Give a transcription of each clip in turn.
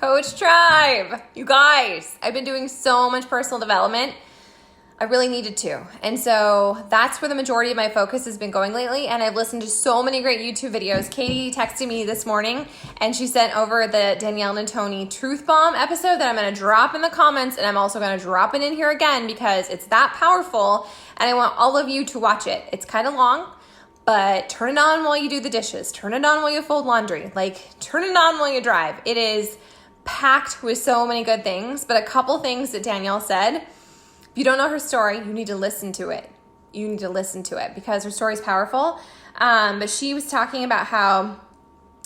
Coach Tribe. You guys, I've been doing so much personal development. I really needed to. And so that's where the majority of my focus has been going lately. And I've listened to so many great YouTube videos. Katie texted me this morning and she sent over the Danielle Natoni Truth Bomb episode that I'm going to drop in the comments. And I'm also going to drop it in here again because it's that powerful. And I want all of you to watch it. It's kind of long, but turn it on while you do the dishes. Turn it on while you fold laundry. Turn it on while you drive. It is packed with so many good things. But a couple things that Danielle said. If you don't know her story, you need to listen to it. You need to listen to it because her story is powerful. But she was talking about how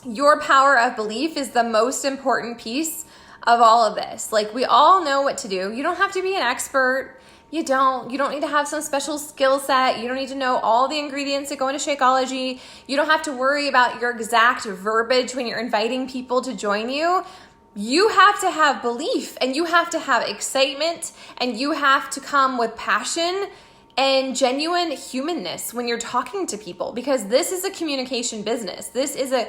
your power of belief is the most important piece of all of this. We all know what to do. You don't have to be an expert. You don't need to have some special skill set. You don't need to know all the ingredients that go into Shakeology. You don't have to worry about your exact verbiage when you're inviting people to join you. You have to have belief and you have to have excitement and you have to come with passion and genuine humanness when you're talking to people because this is a communication business. This is a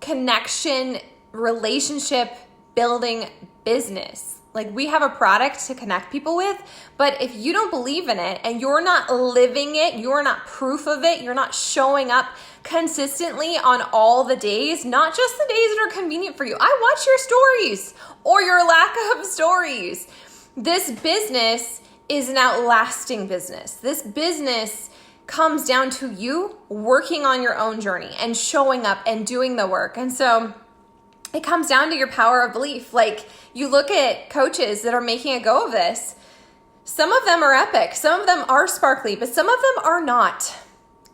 connection, relationship building business. We have a product to connect people with, but if you don't believe in it and you're not living it, you're not proof of it, you're not showing up consistently on all the days, not just the days that are convenient for you. I watch your stories or your lack of stories. This business is an outlasting business. This business comes down to you working on your own journey and showing up and doing the work. And so it comes down to your power of belief. You look at coaches that are making a go of this. Some of them are epic. Some of them are sparkly, but some of them are not.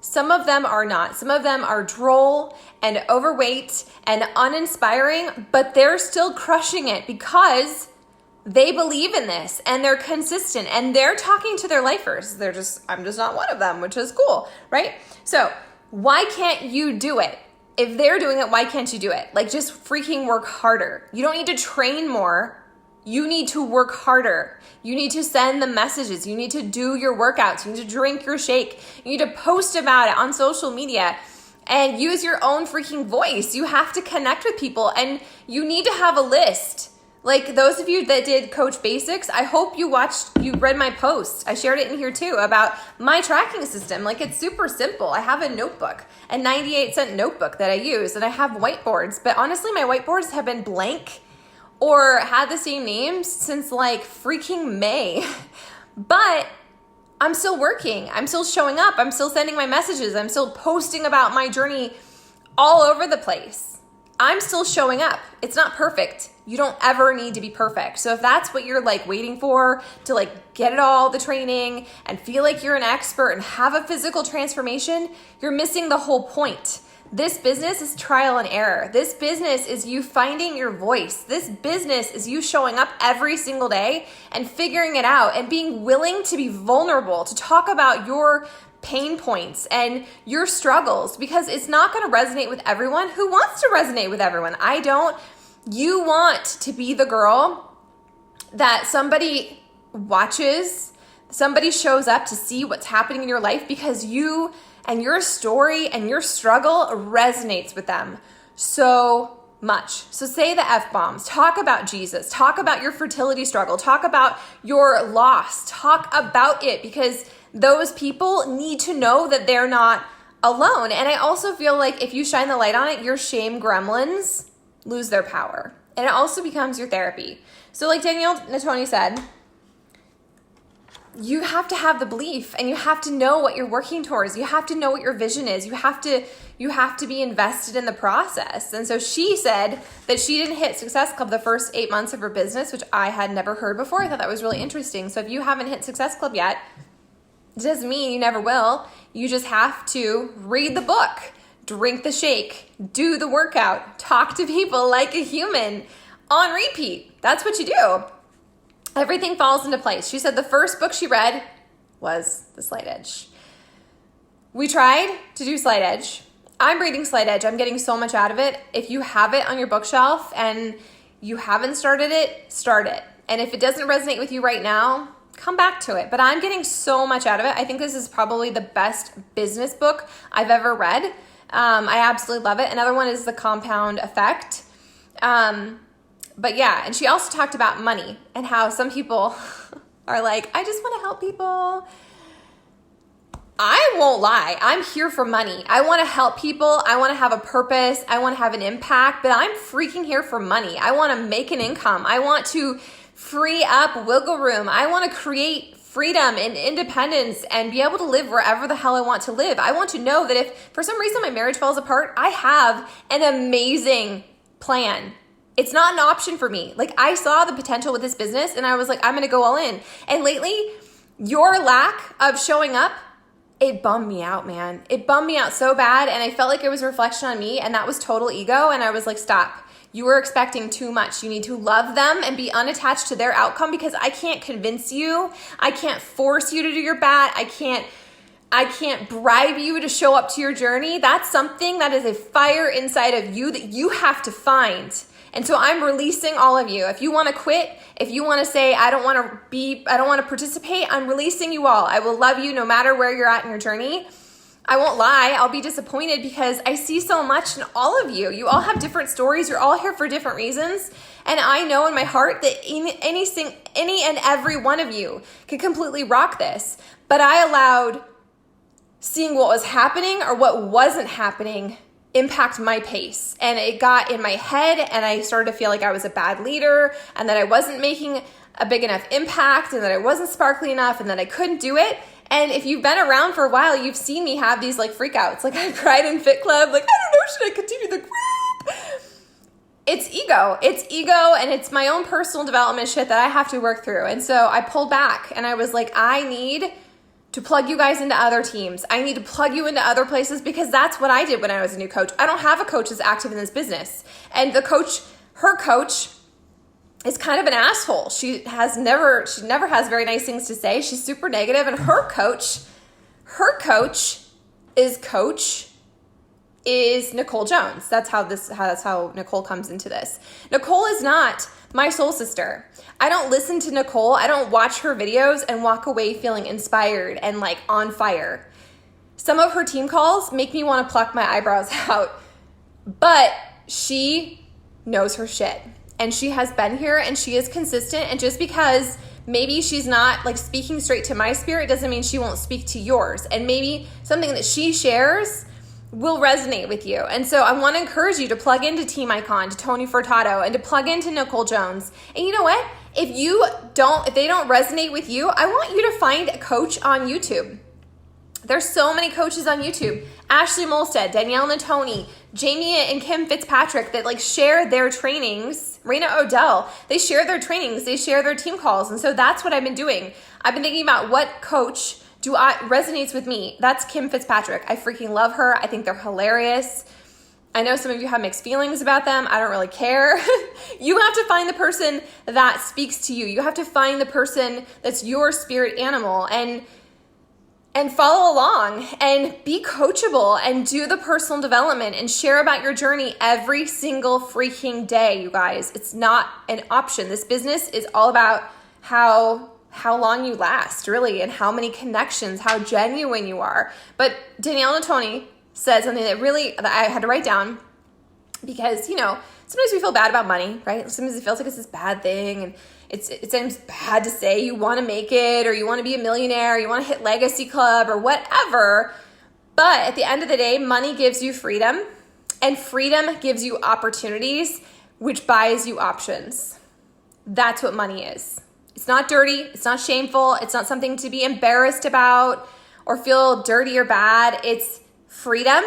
Some of them are not. Some of them are droll and overweight and uninspiring, but they're still crushing it because they believe in this and they're consistent and they're talking to their lifers. I'm just not one of them, which is cool, right? So why can't you do it? If they're doing it, why can't you do it? Just freaking work harder. You don't need to train more. You need to work harder. You need to send the messages. You need to do your workouts. You need to drink your shake. You need to post about it on social media and use your own freaking voice. You have to connect with people and you need to have a list. Those of you that did Coach Basics, I hope you read my post. I shared it in here too about my tracking system. It's super simple. I have a notebook, a 98-cent notebook that I use, and I have whiteboards. But honestly, my whiteboards have been blank or had the same names since freaking May. But I'm still working. I'm still showing up. I'm still sending my messages. I'm still posting about my journey all over the place. I'm still showing up. It's not perfect. You don't ever need to be perfect. So if that's what you're waiting for to get it all, the training and feel like you're an expert and have a physical transformation, you're missing the whole point. This business is trial and error. This business is you finding your voice. This business is you showing up every single day and figuring it out and being willing to be vulnerable, to talk about your pain points and your struggles because it's not going to resonate with everyone. Who wants to resonate with everyone? I don't. You want to be the girl that somebody watches, somebody shows up to see what's happening in your life because you and your story and your struggle resonates with them so much. So say the F-bombs, talk about Jesus, talk about your fertility struggle, talk about your loss, talk about it because those people need to know that they're not alone. And I also feel if you shine the light on it, your shame gremlins lose their power. And it also becomes your therapy. So Danielle Natoni said, you have to have the belief and you have to know what you're working towards. You have to know what your vision is. You have to be invested in the process. And so she said that she didn't hit Success Club the first 8 months of her business, which I had never heard before. I thought that was really interesting. So if you haven't hit Success Club yet, it doesn't mean you never will. You just have to read the book, drink the shake, do the workout, talk to people like a human on repeat. That's what you do. Everything falls into place. She said the first book she read was The Slight Edge. We tried to do Slight Edge. I'm reading Slight Edge. I'm getting so much out of it. If you have it on your bookshelf and you haven't started it, start it. And if it doesn't resonate with you right now, come back to it. But I'm getting so much out of it. I think this is probably the best business book I've ever read. I absolutely love it. Another one is The Compound Effect. But yeah, and she also talked about money and how some people are like, I just want to help people. I won't lie. I'm here for money. I want to help people. I want to have a purpose. I want to have an impact, but I'm freaking here for money. I want to make an income. I want to free up wiggle room. I want to create freedom and independence and be able to live wherever the hell I want to live. I want to know that if for some reason my marriage falls apart, I have an amazing plan. It's not an option for me. Like, I saw the potential with this business and I was like, I'm going to go all in. And lately, your lack of showing up, it bummed me out, man. It bummed me out so bad. And I felt like it was a reflection on me, and that was total ego. And I was like, stop. You are expecting too much. You need to love them and be unattached to their outcome, because I can't convince you. I can't force you to do your bad. I can't bribe you to show up to your journey. That's something that is a fire inside of you that you have to find. And so I'm releasing all of you. If you want to quit, if you want to say, I don't want to participate, I'm releasing you all. I will love you no matter where you're at in your journey. I won't lie, I'll be disappointed because I see so much in all of you. You all have different stories. You're all here for different reasons. And I know in my heart that any and every one of you could completely rock this. But I allowed seeing what was happening or what wasn't happening impact my pace. And it got in my head, and I started to feel like I was a bad leader and that I wasn't making a big enough impact and that I wasn't sparkly enough and that I couldn't do it. And if you've been around for a while, you've seen me have these like freakouts. Like, I cried in Fit Club, like, I don't know, should I continue the group? It's ego, and it's my own personal development shit that I have to work through. And so I pulled back and I was like, I need to plug you guys into other teams. I need to plug you into other places, because that's what I did when I was a new coach. I don't have a coach that's active in this business. And her coach is kind of an asshole. She never has very nice things to say. She's super negative. And her coach is Nicole Jones. That's how Nicole comes into this. Nicole is not my soul sister. I don't listen to Nicole. I don't watch her videos and walk away feeling inspired and like on fire. Some of her team calls make me want to pluck my eyebrows out, but she knows her shit, and she has been here and she is consistent. And just because maybe she's not like speaking straight to my spirit doesn't mean she won't speak to yours. And maybe something that she shares will resonate with you. And so I want to encourage you to plug into Team Icon, to Tony Furtado, and to plug into Nicole Jones. And you know what? If they don't resonate with you, I want you to find a coach on YouTube. There's so many coaches on YouTube. Ashley Molstead, Danielle Natoni, Jamie and Kim Fitzpatrick that like share their trainings. Raina Odell, they share their trainings, they share their team calls. And so that's what I've been doing. I've been thinking about what coach resonates with me. That's Kim Fitzpatrick. I freaking love her. I think they're hilarious. I know some of you have mixed feelings about them. I don't really care. You have to find the person that speaks to you. You have to find the person that's your spirit animal and follow along and be coachable and do the personal development and share about your journey every single freaking day, you guys. It's not an option. This business is all about how long you last, really, and how many connections, how genuine you are. But Danielle Natoni said something that I had to write down, because, you know, sometimes we feel bad about money, right? Sometimes it feels like it's this bad thing, and it seems bad to say you want to make it, or you want to be a millionaire, or you want to hit Legacy Club, or whatever. But at the end of the day, money gives you freedom, and freedom gives you opportunities, which buys you options. That's what money is. It's not dirty. It's not shameful. It's not something to be embarrassed about or feel dirty or bad. It's freedom,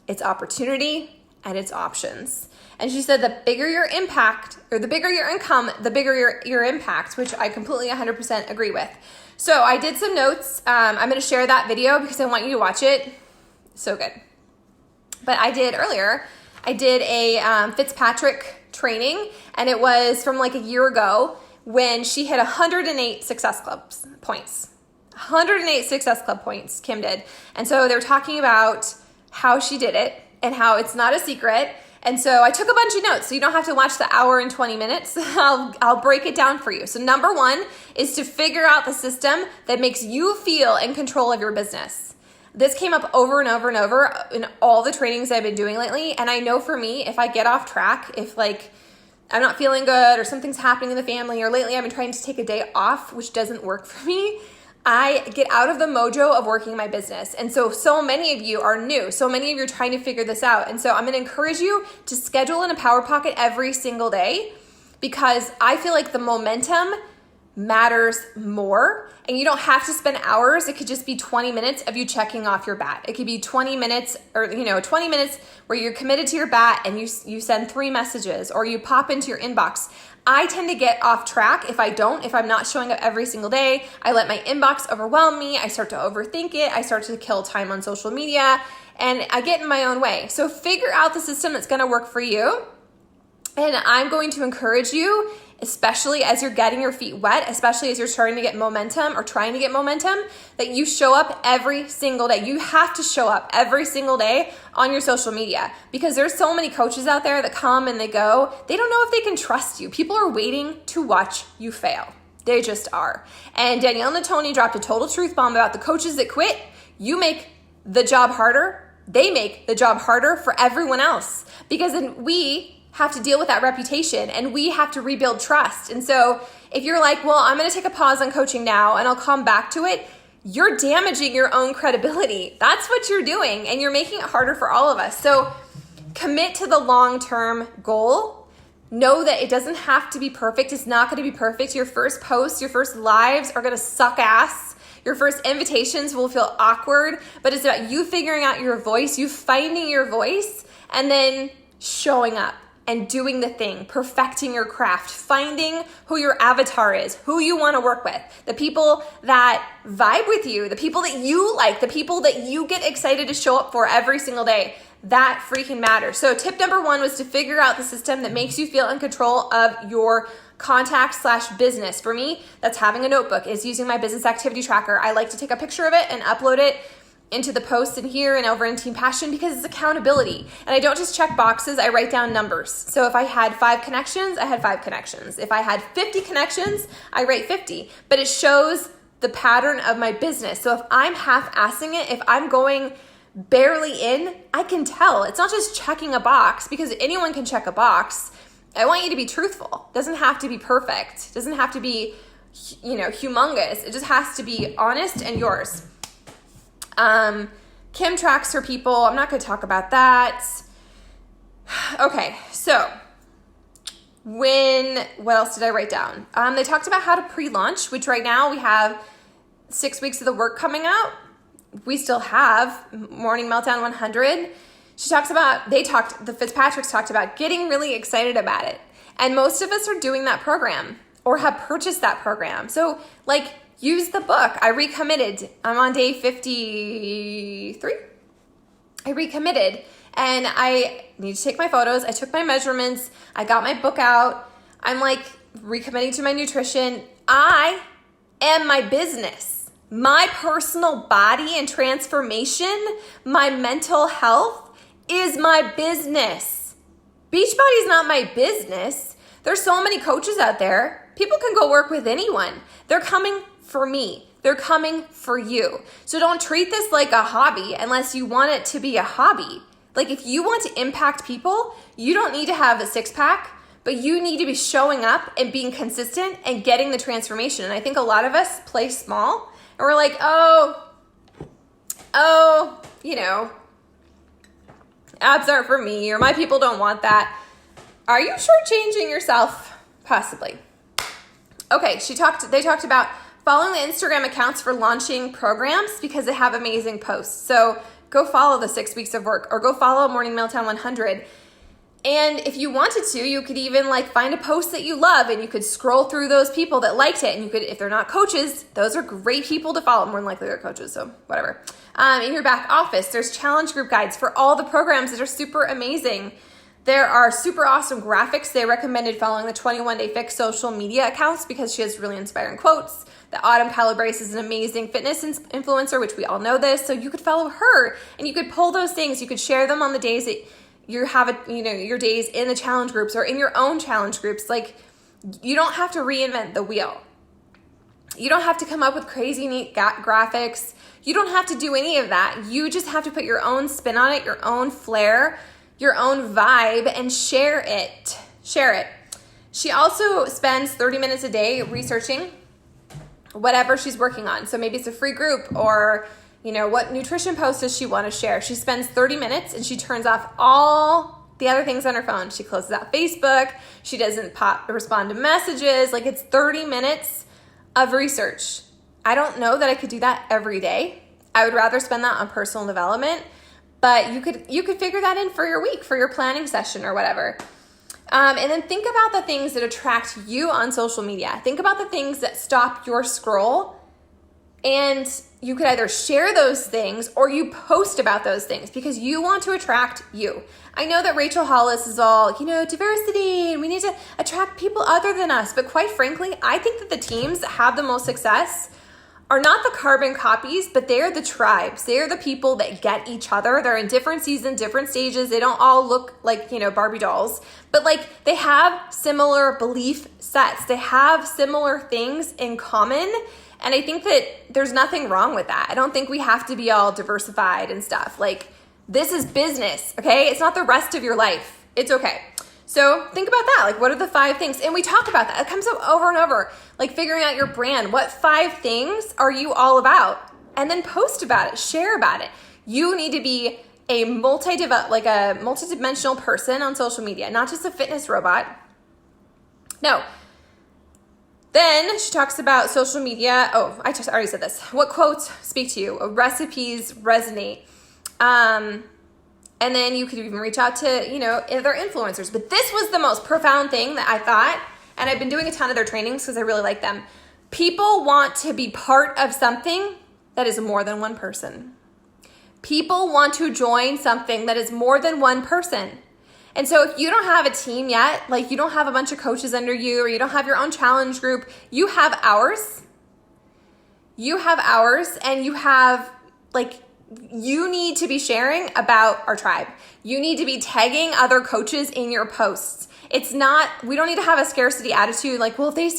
it's opportunity, and it's options. And she said the bigger your impact, or the bigger your income, the bigger your impact, which I completely 100% agree with. So I did some notes. I'm going to share that video because I want you to watch it. So good. But I did a Fitzpatrick training, and it was from like a year ago, when she hit 108 Success Club points. 108 Success Club points, Kim did. And so they're talking about how she did it and how it's not a secret. And so I took a bunch of notes, so you don't have to watch the hour and 20 minutes. I'll break it down for you. So number one is to figure out the system that makes you feel in control of your business. This came up over and over and over in all the trainings I've been doing lately. And I know for me, if I get off track, if like I'm not feeling good, or something's happening in the family, or lately I've been trying to take a day off, which doesn't work for me, I get out of the mojo of working my business. And so many of you are new. So many of you are trying to figure this out. And so I'm going to encourage you to schedule in a power pocket every single day, because I feel like the momentum matters more, and you don't have to spend hours. It could just be 20 minutes of you checking off your bat. It could be 20 minutes or 20 minutes where you're committed to your bat and you send 3 messages, or you pop into your inbox. I tend to get off track if I'm not showing up every single day. I let my inbox overwhelm me. I start to overthink it. I start to kill time on social media, and I get in my own way. So figure out the system that's going to work for you. And I'm going to encourage you, especially as you're getting your feet wet, especially as you're starting to get momentum or trying to get momentum, that you show up every single day. You have to show up every single day on your social media, because there's so many coaches out there that come and they go. They don't know if they can trust you. People are waiting to watch you fail. They just are. And Danielle Natoni dropped a total truth bomb about the coaches that quit. You make the job harder. They make the job harder for everyone else, because then we have to deal with that reputation, and we have to rebuild trust. And so if you're like, well, I'm going to take a pause on coaching now and I'll come back to it, you're damaging your own credibility. That's what you're doing, and you're making it harder for all of us. So commit to the long-term goal. Know that it doesn't have to be perfect. It's not going to be perfect. Your first posts, your first lives are going to suck ass. Your first invitations will feel awkward, but it's about you figuring out your voice, you finding your voice, and then showing up and doing the thing, perfecting your craft, finding who your avatar is, who you want to work with, the people that vibe with you, the people that you like, the people that you get excited to show up for every single day. That freaking matters. So tip number 1 was to figure out the system that makes you feel in control of your contact/business. For me, that's having a notebook, is using my business activity tracker. I like to take a picture of it and upload it into the posts in here and over in Team Passion, because it's accountability. And I don't just check boxes, I write down numbers. So if I had 5 connections, I had 5 connections. If I had 50 connections, I write 50. But it shows the pattern of my business. So if I'm half-assing it, if I'm going barely in, I can tell. It's not just checking a box, because anyone can check a box. I want you to be truthful. It doesn't have to be perfect. It doesn't have to be, humongous. It just has to be honest and yours. Kim tracks her people. I'm not going to talk about that. Okay, so what else did I write down? They talked about how to pre-launch, which right now we have 6 weeks of the work coming out. We still have Morning Meltdown 100. The Fitzpatricks talked about getting really excited about it. And most of us are doing that program or have purchased that program. So use the book. I recommitted. I'm on day 53. I recommitted, and I need to take my photos. I took my measurements. I got my book out. I'm recommitting to my nutrition. I am my business. My personal body and transformation, my mental health is my business. Beachbody is not my business. There's so many coaches out there. People can go work with anyone. They're coming for me. They're coming for you. So don't treat this like a hobby unless you want it to be a hobby. If you want to impact people, you don't need to have a 6-pack, but you need to be showing up and being consistent and getting the transformation. And I think a lot of us play small, and we're like, abs aren't for me, or my people don't want that. Are you shortchanging yourself? Possibly. Okay, they talked about following the Instagram accounts for launching programs, because they have amazing posts. So go follow the 6 weeks of work, or go follow Morning Meltdown 100. And if you wanted to, you could even find a post that you love, and you could scroll through those people that liked it. And you could, if they're not coaches, those are great people to follow. More than likely they're coaches, so whatever. In your back office, there's challenge group guides for all the programs that are super amazing. There are super awesome graphics. They recommended following the 21 Day Fix social media accounts because she has really inspiring quotes. The Autumn Calabrese is an amazing fitness influencer, which we all know this. So you could follow her, and you could pull those things. You could share them on the days that you have your days in the challenge groups or in your own challenge groups. You don't have to reinvent the wheel. You don't have to come up with crazy neat graphics. You don't have to do any of that. You just have to put your own spin on it, your own flair, your own vibe, and share it. Share it. She also spends 30 minutes a day researching whatever she's working on. So maybe it's a free group, or what nutrition post does she want to share? She spends 30 minutes and she turns off all the other things on her phone. She closes out Facebook. She doesn't respond to messages. Like, it's 30 minutes of research. I don't know that I could do that every day. I would rather spend that on personal development, but you could figure that in for your week, for your planning session or whatever. And then think about the things that attract you on social media. Think about the things that stop your scroll, and you could either share those things or you post about those things because you want to attract you. I know that Rachel Hollis is all, diversity, and we need to attract people other than us. But quite frankly, I think that the teams that have the most success are not the carbon copies, but they're the tribes. They're the people that get each other. They're in different seasons, different stages. They don't all look like, Barbie dolls, but they have similar belief sets. They have similar things in common. And I think that there's nothing wrong with that. I don't think we have to be all diversified and stuff. This is business, okay? It's not the rest of your life. It's okay. So think about that. What are the 5 things? And we talk about that. It comes up over and over. Figuring out your brand. What 5 things are you all about? And then post about it. Share about it. You need to be a multi-dimensional person on social media, not just a fitness robot. No. Then she talks about social media. Oh, I already said this. What quotes speak to you? Recipes resonate. And then you could even reach out to, other influencers. But this was the most profound thing that I thought, and I've been doing a ton of their trainings because I really like them. People want to be part of something that is more than one person. People want to join something that is more than one person. And so if you don't have a team yet, you don't have a bunch of coaches under you, or you don't have your own challenge group, you have ours. You have ours, and you have, you need to be sharing about our tribe. You need to be tagging other coaches in your posts. We don't need to have a scarcity attitude. If they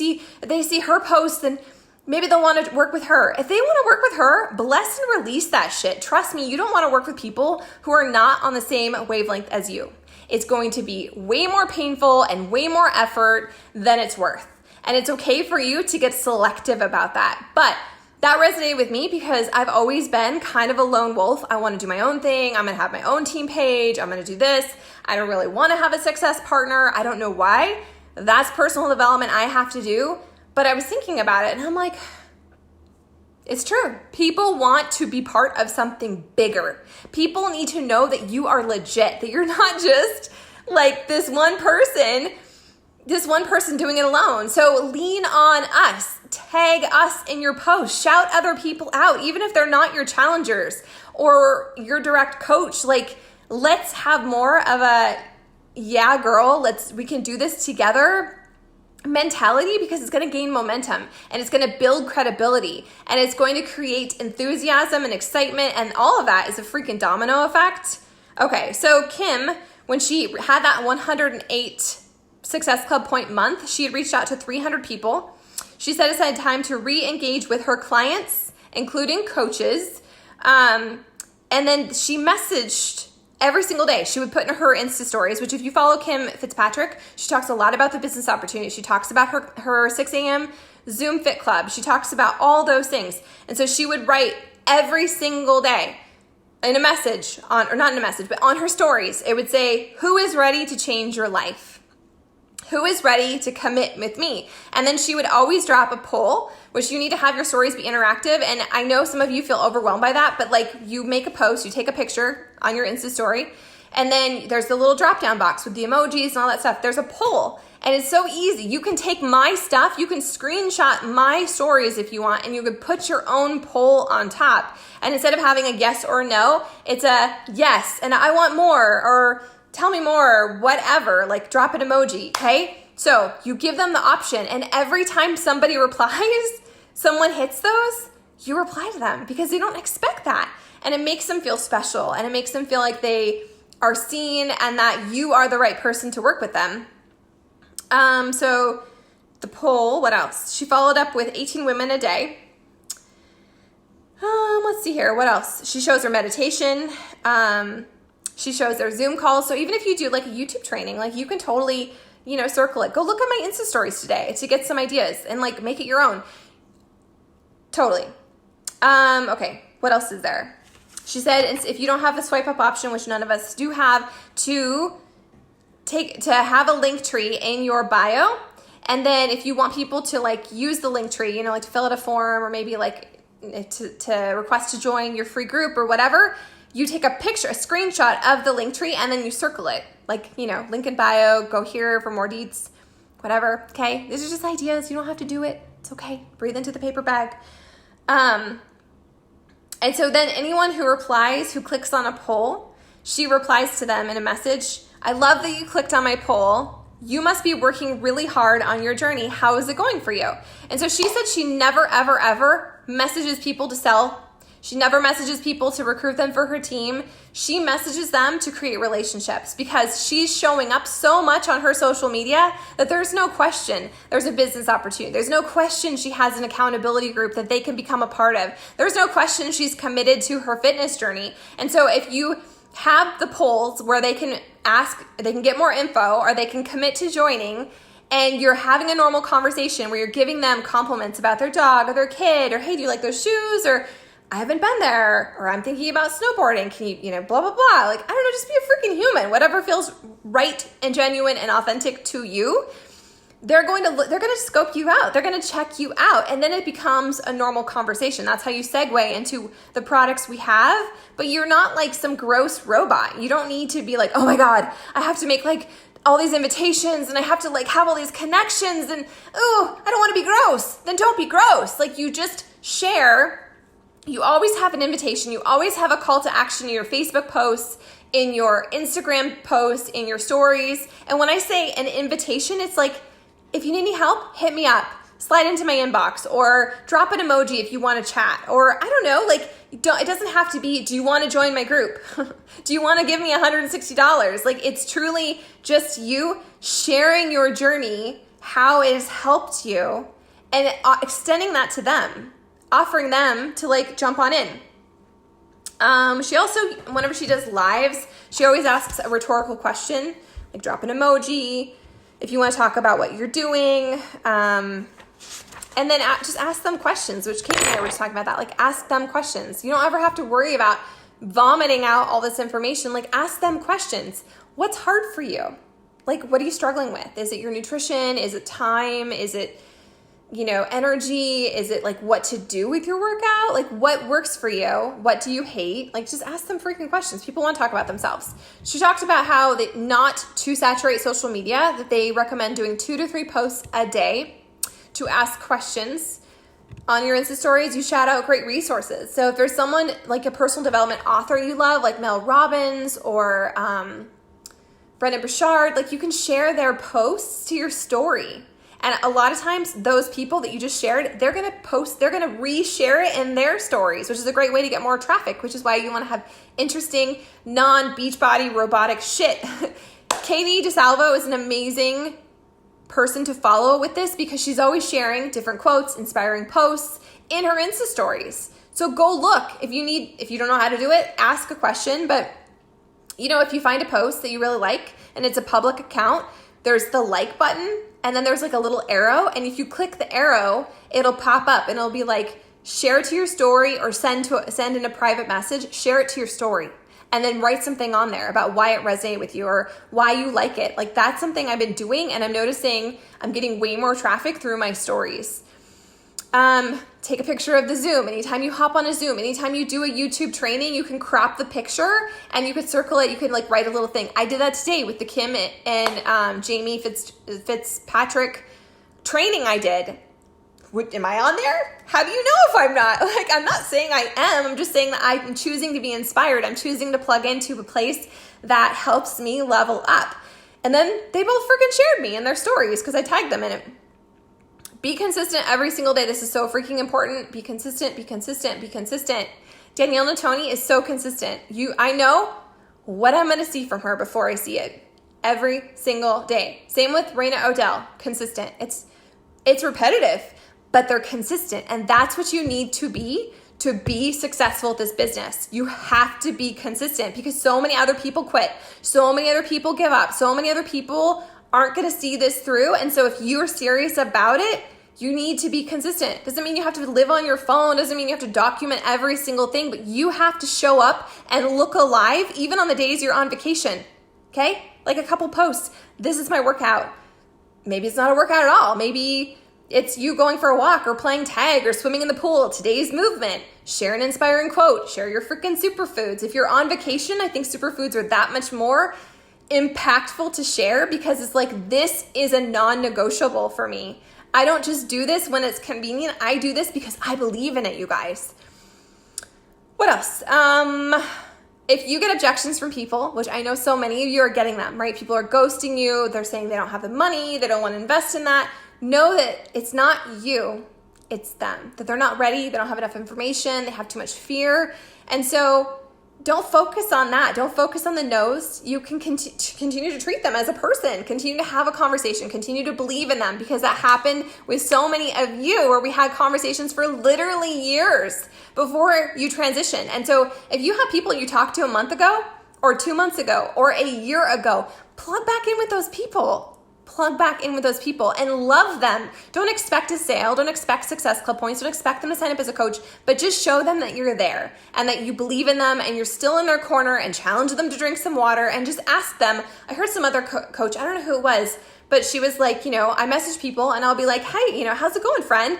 see her posts, then maybe they'll want to work with her. If they want to work with her, bless and release that shit. Trust me, you don't want to work with people who are not on the same wavelength as you. It's going to be way more painful and way more effort than it's worth. And it's okay for you to get selective about that. But that resonated with me because I've always been kind of a lone wolf. I want to do my own thing. I'm going to have my own team page. I'm going to do this. I don't really want to have a success partner. I don't know why. That's personal development I have to do. But I was thinking about it and I'm like, it's true. People want to be part of something bigger. People need to know that you are legit, that you're not just this one person doing it alone. So lean on us. Tag us in your post. Shout other people out, even if they're not your challengers or your direct coach. Let's have more of a, yeah, girl, we can do this together mentality, because it's going to gain momentum and it's going to build credibility and it's going to create enthusiasm and excitement, and all of that is a freaking domino effect. Okay, so Kim, when she had that 108 Success Club point month, she had reached out to 300 people. She set aside time to re-engage with her clients, including coaches. And then she messaged every single day. She would put in her Insta stories, which if you follow Kim Fitzpatrick, she talks a lot about the business opportunity. She talks about her 6 a.m. Zoom Fit Club. She talks about all those things. And so she would write every single day in a message but on her stories, it would say, who is ready to change your life? Who is ready to commit with me? And then she would always drop a poll, which you need to have your stories be interactive. And I know some of you feel overwhelmed by that, but you make a post, you take a picture on your Insta story, and then there's the little drop down box with the emojis and all that stuff. There's a poll, and it's so easy. You can take my stuff, you can screenshot my stories if you want, and you could put your own poll on top. And instead of having a yes or no, it's a yes, and I want more, or tell me more, whatever, drop an emoji, okay? So you give them the option, and every time somebody replies, someone hits those, you reply to them because they don't expect that. And it makes them feel special, and it makes them feel like they are seen and that you are the right person to work with them. So the poll, what else? She followed up with 18 women a day. Let's see here, what else? She shows her meditation. She shows their Zoom calls. So even if you do a YouTube training, you can totally circle it. Go look at my Insta stories today to get some ideas and like make it your own. Totally. Okay, what else is there? She said if you don't have the swipe up option, which none of us do have, to have a link tree in your bio. And then if you want people to like use the link tree, like to fill out a form or maybe like to request to join your free group or whatever, you take a screenshot of the link tree and then you circle it. Like, link in bio, go here for more deets, whatever. Okay. These are just ideas. You don't have to do it. It's okay. Breathe into the paper bag. And so then anyone who clicks on a poll, she replies to them in a message. I love that you clicked on my poll. You must be working really hard on your journey. How is it going for you? And so she said she never, ever, ever messages people to sell. She never messages people to recruit them for her team. She messages them to create relationships because she's showing up so much on her social media that there's no question there's a business opportunity. There's no question she has an accountability group that they can become a part of. There's no question she's committed to her fitness journey. And so if you have the polls where they can get more info or they can commit to joining, and you're having a normal conversation where you're giving them compliments about their dog or their kid, or hey, do you like those shoes? Or I haven't been there, or I'm thinking about snowboarding. Can you, blah, blah, blah. Like, I don't know, just be a freaking human. Whatever feels right and genuine and authentic to you, they're going to scope you out. They're going to check you out. And then it becomes a normal conversation. That's how you segue into the products we have. But you're not like some gross robot. You don't need to be like, oh my God, I have to make like all these invitations and I have to like have all these connections and, oh, I don't want to be gross. Then don't be gross. Like, you just share. You always have an invitation. You always have a call to action in your Facebook posts, in your Instagram posts, in your stories. And when I say an invitation, it's like, if you need any help, hit me up. Slide into my inbox or drop an emoji if you want to chat. Or I don't know, like, it doesn't have to be, do you want to join my group? Do you want to give me $160? Like, it's truly just you sharing your journey, how it has helped you, and extending that to them. Offering them to like jump on in. She also, whenever she does lives, she always asks a rhetorical question, like drop an emoji if you want to talk about what you're doing. And then just ask them questions, which Kate and I were just talking about that. Like, ask them questions. You don't ever have to worry about vomiting out all this information. Like, ask them questions. What's hard for you? Like, what are you struggling with? Is it your nutrition? Is it time? Is it energy? Is it like what to do with your workout? Like, what works for you? What do you hate? Like, just ask them freaking questions. People want to talk about themselves. She talked about how they not to saturate social media, that they recommend doing 2 to 3 posts a day to ask questions. On your Insta stories, you shout out great resources. So if there's someone like a personal development author you love, like Mel Robbins or Brendon Burchard, like, you can share their posts to your story. And a lot of times those people that you just shared, they're going to reshare it in their stories, which is a great way to get more traffic, which is why you want to have interesting, non-Beachbody robotic shit. Katie DeSalvo is an amazing person to follow with this because she's always sharing different quotes, inspiring posts in her Insta stories. So go look. If you don't know how to do it, ask a question. But, if you find a post that you really like and it's a public account, there's the like button. And then there's like a little arrow, and if you click the arrow, it'll pop up and it'll be like, share to your story or send in a private message, share it to your story, and then write something on there about why it resonated with you or why you like it. Like, that's something I've been doing, and I'm noticing I'm getting way more traffic through my stories. Take a picture of the Zoom. Anytime you hop on a Zoom, anytime you do a YouTube training, you can crop the picture and you could circle it. You could like write a little thing. I did that today with the Kim and Jamie Fitzpatrick training I did. Am I on there? How do you know if I'm not? Like, I'm not saying I am. I'm just saying that I'm choosing to be inspired. I'm choosing to plug into a place that helps me level up. And then they both freaking shared me in their stories because I tagged them in it. Be consistent every single day. This is so freaking important. Be consistent, be consistent, be consistent. Danielle Natoni is so consistent. I know what I'm going to see from her before I see it every single day. Same with Raina Odell, consistent. It's repetitive, but they're consistent. And that's what you need to be successful at this business. You have to be consistent because so many other people quit. So many other people give up. So many other people aren't going to see this through. And so if you're serious about it, you need to be consistent. Doesn't mean you have to live on your phone. Doesn't mean you have to document every single thing, but you have to show up and look alive even on the days you're on vacation. Okay? Like a couple posts. This is my workout. Maybe it's not a workout at all. Maybe it's you going for a walk or playing tag or swimming in the pool. Today's movement. Share an inspiring quote. Share your freaking superfoods. If you're on vacation, I think superfoods are that much more impactful to share because it's like, this is a non-negotiable for me. I don't just do this when it's convenient. I do this because I believe in it, you guys. What else? If you get objections from people, which I know so many of you are getting them, right? People are ghosting you. They're saying they don't have the money. They don't want to invest in that. Know that it's not you, it's them. That they're not ready. They don't have enough information. They have too much fear. And so don't focus on that. Don't focus on the no's. You can continue to treat them as a person. Continue to have a conversation. Continue to believe in them because that happened with so many of you where we had conversations for literally years before you transition. And so if you have people you talked to a month ago or 2 months ago or a year ago, plug back in with those people. Plug back in with those people and love them. Don't expect a sale. Don't expect Success Club points. Don't expect them to sign up as a coach, but just show them that you're there and that you believe in them and you're still in their corner and challenge them to drink some water and just ask them. I heard some other coach, I don't know who it was, but she was like, I message people and I'll be like, hey, how's it going, friend?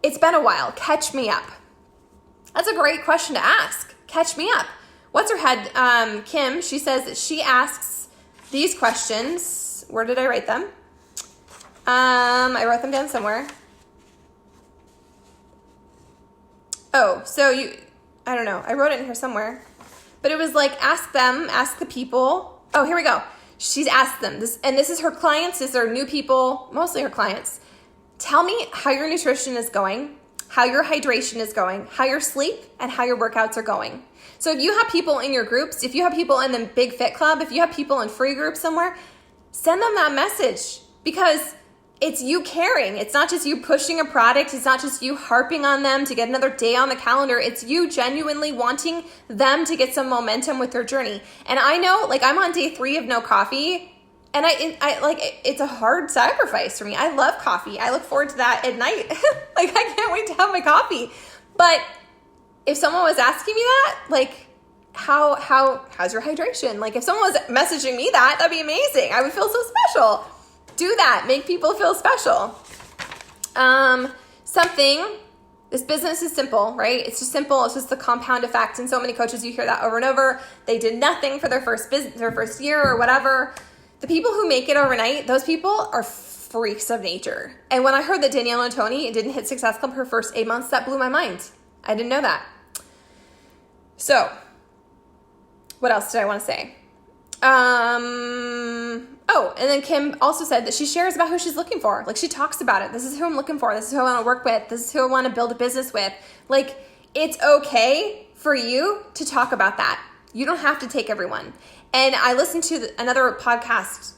It's been a while. Catch me up. That's a great question to ask. Catch me up. What's her head? Kim, she says that she asks these questions. Where did I write them? I wrote them down somewhere. Oh, so I don't know. I wrote it in here somewhere. But it was like, ask the people. Oh, here we go. She's asked them this, and this is her clients. These are new people, mostly her clients. Tell me how your nutrition is going, how your hydration is going, how your sleep, and how your workouts are going. So if you have people in your groups, if you have people in the Big Fit Club, if you have people in free groups somewhere, send them that message because it's you caring. It's not just you pushing a product. It's not just you harping on them to get another day on the calendar. It's you genuinely wanting them to get some momentum with their journey. And I know, like, I'm on day 3 of no coffee, and I like it's a hard sacrifice for me. I love coffee. I look forward to that at night. Like, I can't wait to have my coffee. But if someone was asking me that, like, how's your hydration? Like, if someone was messaging me that'd be amazing. I would feel so special. Do that. Make people feel special. This business is simple, right? It's just simple. It's just the compound effect. And so many coaches, you hear that over and over. They did nothing for their first year or whatever. The people who make it overnight, those people are freaks of nature. And when I heard that Danielle Ottoni didn't hit Success Club her first 8 months, that blew my mind. I didn't know that. So, what else did I want to say? And then Kim also said that she shares about who she's looking for. Like, she talks about it. This is who I'm looking for. This is who I want to work with. This is who I want to build a business with. Like, it's okay for you to talk about that. You don't have to take everyone. And I listened to another podcast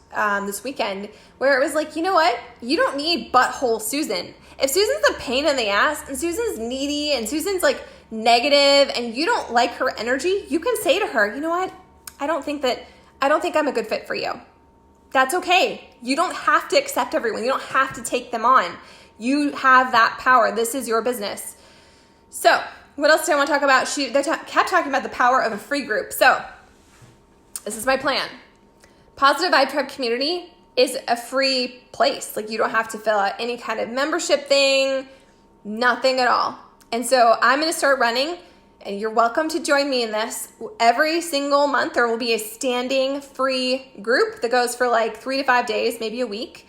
this weekend where it was like, you know what? You don't need butthole Susan. If Susan's a pain in the ass and Susan's needy and Susan's like negative and you don't like her energy, you can say to her, you know what? I don't think I'm a good fit for you. That's okay. You don't have to accept everyone. You don't have to take them on. You have that power. This is your business. So what else do I want to talk about? They kept talking about the power of a free group. So this is my plan. Positive Vibe Tribe Community is a free place. Like, you don't have to fill out any kind of membership thing, nothing at all. And so I'm going to start running, and you're welcome to join me in this. Every single month, there will be a standing free group that goes for like 3 to 5 days, maybe a week,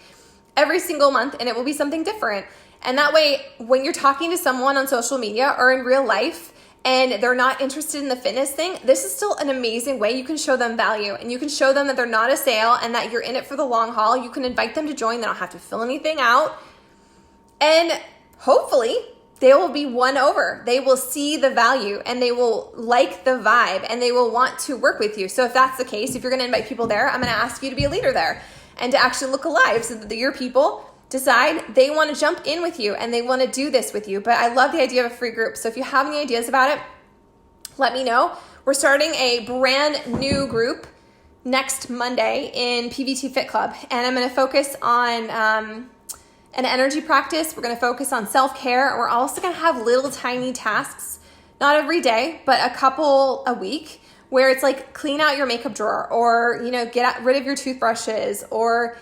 every single month, and it will be something different. And that way, when you're talking to someone on social media or in real life, and they're not interested in the fitness thing, this is still an amazing way you can show them value, and you can show them that they're not a sale and that you're in it for the long haul. You can invite them to join. They don't have to fill anything out. And hopefully they will be won over. They will see the value and they will like the vibe and they will want to work with you. So if that's the case, if you're going to invite people there, I'm going to ask you to be a leader there and to actually look alive so that your people decide they want to jump in with you and they want to do this with you. But I love the idea of a free group. So if you have any ideas about it, let me know. We're starting a brand new group next Monday in PVT Fit Club, and I'm going to focus on an energy practice. We're going to focus on self-care. We're also going to have little tiny tasks, not every day, but a couple a week, where it's like clean out your makeup drawer, or, get rid of your toothbrushes, or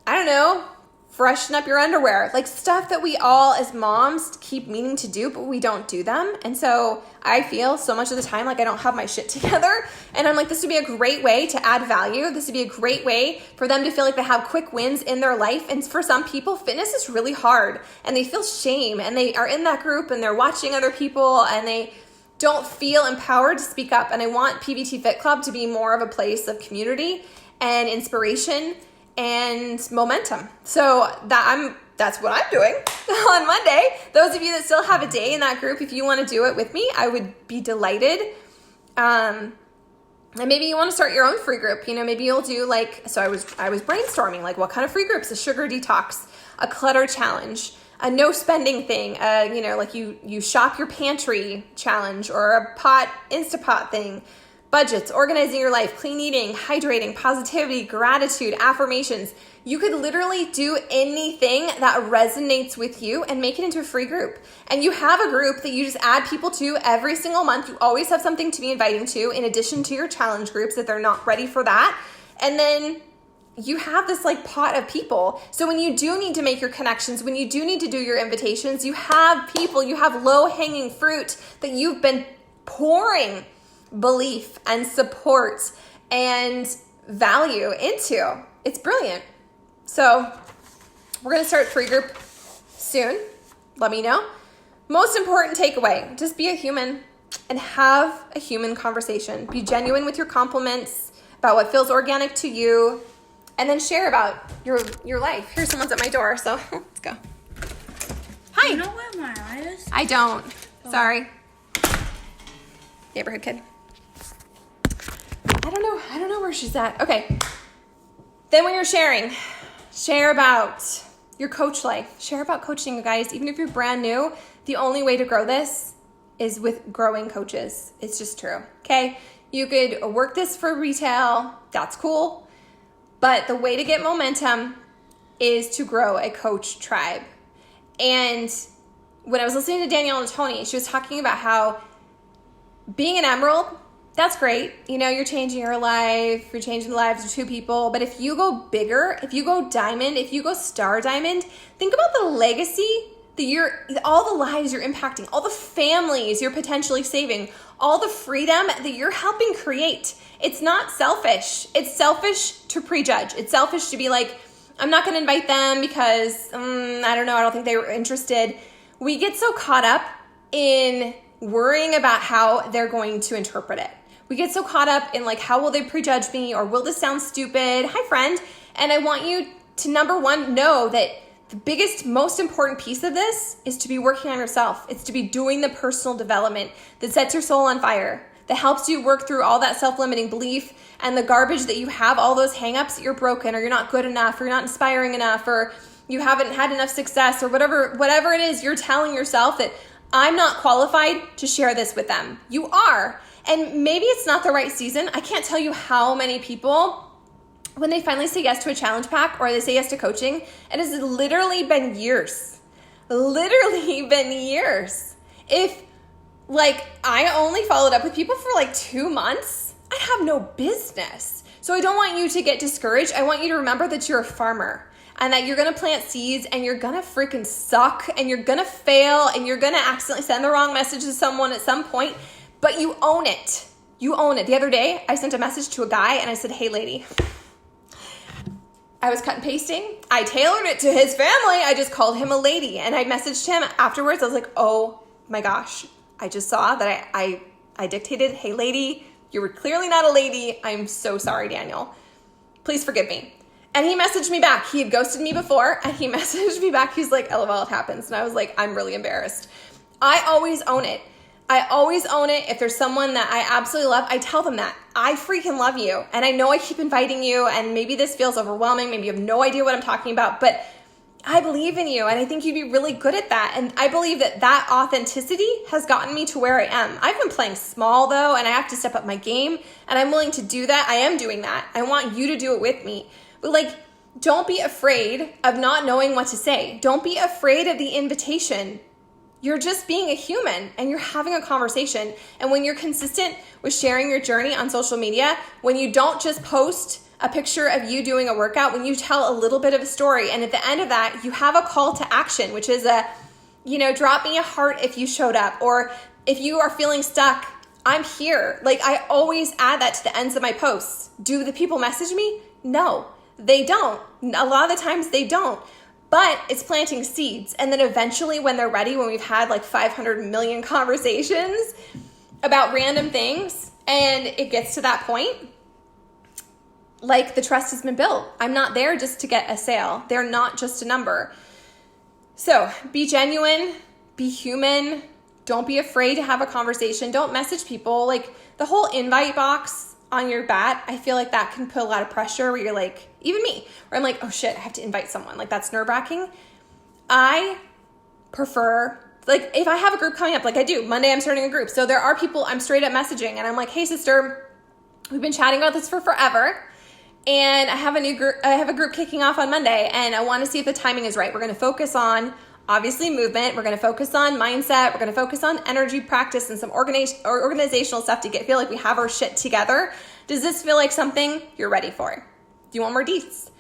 I don't know, freshen up your underwear, like stuff that we all as moms keep meaning to do, but we don't do them. And so I feel so much of the time like I don't have my shit together. And I'm like, this would be a great way to add value. This would be a great way for them to feel like they have quick wins in their life. And for some people, fitness is really hard and they feel shame, and they are in that group and they're watching other people and they don't feel empowered to speak up. And I want PVT Fit Club to be more of a place of community and inspiration and momentum. So that's what I'm doing on Monday. Those of you that still have a day in that group, if you want to do it with me, I would be delighted. And maybe you want to start your own free group. Maybe you'll do I was brainstorming like what kind of free groups: a sugar detox, a clutter challenge, a no spending thing, like you shop your pantry challenge, or a Instapot thing. Budgets, organizing your life, clean eating, hydrating, positivity, gratitude, affirmations. You could literally do anything that resonates with you and make it into a free group. And you have a group that you just add people to every single month. You always have something to be inviting to in addition to your challenge groups if they're not ready for that. And then you have this pot of people. So when you do need to make your connections, when you do need to do your invitations, you have people, you have low-hanging fruit that you've been pouring belief and support and value into. It's brilliant. So we're going to start free group soon. Let me know. Most important takeaway: just be a human and have a human conversation. Be genuine with your compliments about what feels organic to you, and then share about your life. Here's someone's at my door, so let's go. Hi. You know where my is? I don't. Sorry. Neighborhood kid. I don't know where she's at. Okay. Then when you're sharing, share about your coach life. Share about coaching, you guys. Even if you're brand new, the only way to grow this is with growing coaches. It's just true. Okay. You could work this for retail. That's cool. But the way to get momentum is to grow a coach tribe. And when I was listening to Danielle and Tony, she was talking about how being an emerald, that's great. You're changing your life, you're changing the lives of two people. But if you go bigger, if you go diamond, if you go star diamond, think about the legacy that all the lives you're impacting, all the families you're potentially saving, all the freedom that you're helping create. It's not selfish. It's selfish to prejudge. It's selfish to be like, I'm not going to invite them because, I don't know, I don't think they were interested. We get so caught up in worrying about how they're going to interpret it. We get so caught up in how will they prejudge me, or will this sound stupid? Hi, friend. And I want you to, number one, know that the biggest, most important piece of this is to be working on yourself. It's to be doing the personal development that sets your soul on fire, that helps you work through all that self-limiting belief and the garbage that you have, all those hangups that you're broken, or you're not good enough, or you're not inspiring enough, or you haven't had enough success, or whatever it is you're telling yourself that I'm not qualified to share this with them. You are. And maybe it's not the right season. I can't tell you how many people, when they finally say yes to a challenge pack or they say yes to coaching, it has literally been years. If I only followed up with people for 2 months, I have no business. So I don't want you to get discouraged. I want you to remember that you're a farmer, and that you're going to plant seeds, and you're going to freaking suck, and you're going to fail, and you're going to accidentally send the wrong message to someone at some point, but you own it. You own it. The other day, I sent a message to a guy, and I said, hey, lady. I was cut and pasting. I tailored it to his family. I just called him a lady, and I messaged him afterwards. I was like, oh my gosh, I just saw that I dictated, hey, lady, you were clearly not a lady. I'm so sorry, Daniel. Please forgive me. And he messaged me back. He had ghosted me before, and he messaged me back. He's like, LOL, it happens. And I was like, I'm really embarrassed. I always own it. I always own it. If there's someone that I absolutely love, I tell them that. I freaking love you. And I know I keep inviting you, and maybe this feels overwhelming. Maybe you have no idea what I'm talking about, but I believe in you, and I think you'd be really good at that. And I believe that authenticity has gotten me to where I am. I've been playing small, though, and I have to step up my game, and I'm willing to do that. I am doing that. I want you to do it with me. But like, don't be afraid of not knowing what to say. Don't be afraid of the invitation. You're just being a human, and you're having a conversation. And when you're consistent with sharing your journey on social media, when you don't just post a picture of you doing a workout, when you tell a little bit of a story, and at the end of that, you have a call to action, which is drop me a heart if you showed up, or if you are feeling stuck, I'm here. Like, I always add that to the ends of my posts. Do the people message me? No, they don't. A lot of the times they don't, but it's planting seeds. And then eventually when they're ready, when we've had like 500 million conversations about random things, and it gets to that point, like, the trust has been built. I'm not there just to get a sale. They're not just a number. So be genuine, be human. Don't be afraid to have a conversation. Don't message people. Like, the whole invite box on your bat, I feel like that can put a lot of pressure where you're like, even me, where I'm like, oh shit, I have to invite someone. Like, that's nerve-wracking. I prefer, like, if I have a group coming up, like I do, Monday I'm starting a group. So there are people I'm straight up messaging, and I'm like, hey sister, we've been chatting about this for forever. And I have a group kicking off on Monday, and I want to see if the timing is right. We're going to focus on, obviously, movement. We're going to focus on mindset. We're going to focus on energy practice and some organizational stuff to feel like we have our shit together. Does this feel like something you're ready for? Do you want more deets?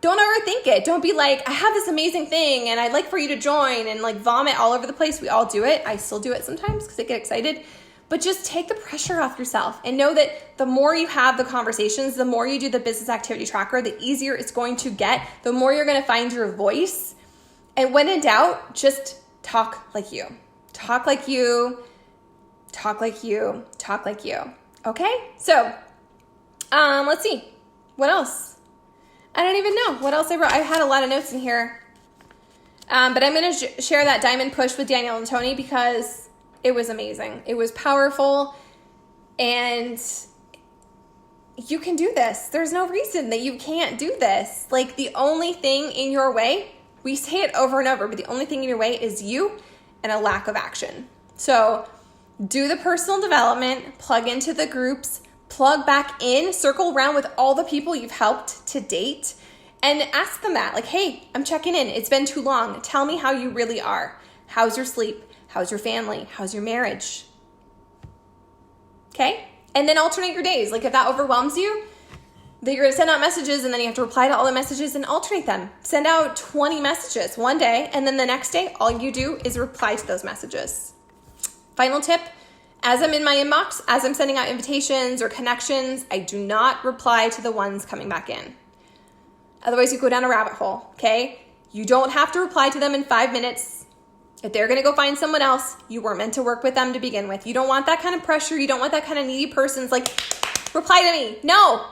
Don't overthink it. Don't be like, I have this amazing thing and I'd like for you to join, and like vomit all over the place. We all do it. I still do it sometimes because I get excited. But just take the pressure off yourself and know that the more you have the conversations, the more you do the business activity tracker, the easier it's going to get, the more you're going to find your voice. And when in doubt, just talk like you. Talk like you. Talk like you. Talk like you. Okay? So, let's see. What else? I don't even know what else I wrote. I had a lot of notes in here. But I'm going to share that diamond push with Danielle and Tony because it was amazing. It was powerful, and you can do this. There's no reason that you can't do this. Like, the only thing in your way, we say it over and over, but the only thing in your way is you and a lack of action. So do the personal development, plug into the groups, plug back in, circle around with all the people you've helped to date, and ask them that. Like, hey, I'm checking in. It's been too long. Tell me how you really are. How's your sleep? How's your family? How's your marriage? Okay? And then alternate your days. Like, if that overwhelms you, that you're going to send out messages and then you have to reply to all the messages, and alternate them. Send out 20 messages one day, and then the next day, all you do is reply to those messages. Final tip, as I'm in my inbox, as I'm sending out invitations or connections, I do not reply to the ones coming back in. Otherwise, you go down a rabbit hole, okay? You don't have to reply to them in 5 minutes. If they're going to go find someone else, you were meant to work with them to begin with. You don't want that kind of pressure. You don't want that kind of needy person's like, reply to me. No,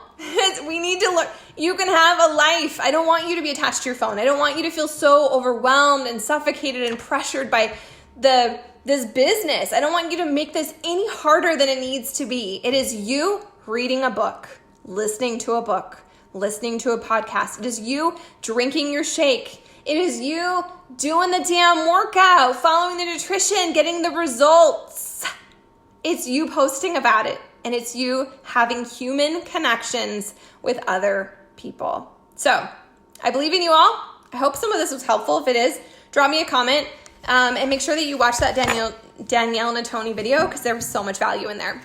we need to look. You can have a life. I don't want you to be attached to your phone. I don't want you to feel so overwhelmed and suffocated and pressured by this business. I don't want you to make this any harder than it needs to be. It is you reading a book, listening to a book, listening to a podcast. It is you drinking your shake. It is you doing the damn workout, following the nutrition, getting the results. It's you posting about it, and it's you having human connections with other people. So I believe in you all. I hope some of this was helpful. If it is, drop me a comment, and make sure that you watch that Danielle and Tony video because there was so much value in there.